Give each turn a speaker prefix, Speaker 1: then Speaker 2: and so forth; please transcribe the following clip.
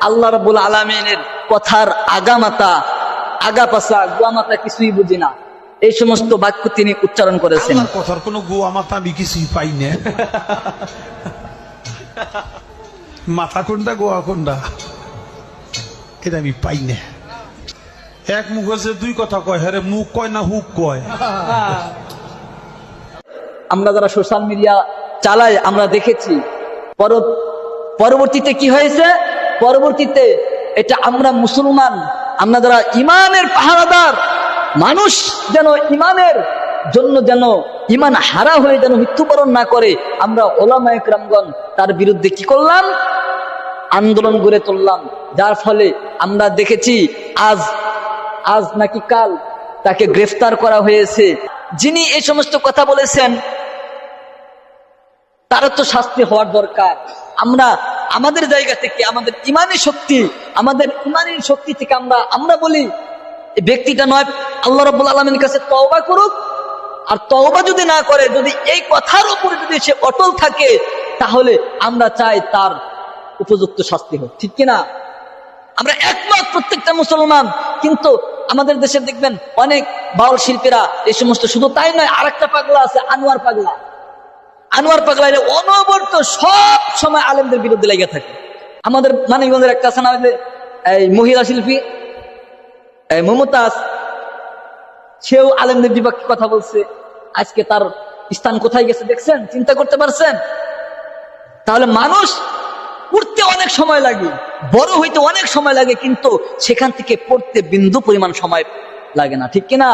Speaker 1: আল্লাহ রাব্বুল আলামিনের কথার আগামাতা আগাপাছা গুয়ামাতা কিছুই বুঝি না, এই সমস্ত বাক্য তিনি উচ্চারণ করেছেন।
Speaker 2: আল্লাহর কথার কোনো গুয়ামাতা আমি কিছুই পাই না। মাথা কোনটা গোয়া কোনটা এটা আমি পাই না। এক মুখে যে দুই কথা কয়, হ্যাঁ মুখ কয় না হুক কয়।
Speaker 1: আমরা যারা সোশ্যাল মিডিয়া চালাই আমরা দেখেছি পরবর্তীতে কি হয়েছে, পরবর্তীতে এটা আমরা মুসলমান, আমরা যারা ইমানের পাহারাদার মানুষ যেন ইমানের জন্য যেন ইমান হারা হয়ে যেন মৃত্যুবরণ না করে, আমরা ওলামায়ে কেরামগণ তার বিরুদ্ধে কি করলাম, আন্দোলন গড়ে তুললাম। যার ফলে আমরা দেখেছি আজ নাকি কাল তাকে গ্রেফতার করা হয়েছে। যিনি এই সমস্ত কথা বলেছেন তারা তো শাস্তি হওয়ার দরকার। আমরা আমাদের জায়গা থেকে আমাদের ইমানি শক্তি থেকে আমরা বলি এই ব্যক্তিটা নয়, আল্লাহ রাব্বুল আলামিনের কাছে তওবা করুক। আর তওবা যদি না করে, যদি এই কথার উপরে যদি সে অটল থাকে, তাহলে আমরা চাই তার উপযুক্ত শাস্তি হোক, ঠিক কিনা? আমরা একমত প্রত্যেকটা মুসলমান। কিন্তু আমাদের দেশে দেখবেন অনেক বাউল শিল্পীরা এই সমস্ত, শুধু তাই নয়, আরেকটা পাগলা আছে আনোয়ার পাগলা অনবরত সব সময় আলেমদের বিরুদ্ধে লেগে থাকে। আমাদের মানিকগঞ্জের একটা আছে না, এই মহিলা শিল্পী মমতাজ, সেও আলেমদের বিপক্ষে কথা বলছে। আজকে তার স্থান কোথায় গেছে দেখছেন, চিন্তা করতে পারছেন? তাহলে মানুষ উঠতে অনেক সময় লাগে, বড় হইতে অনেক সময় লাগে, কিন্তু সেখান থেকে পড়তে বিন্দু পরিমাণ সময় লাগে না, ঠিক কিনা?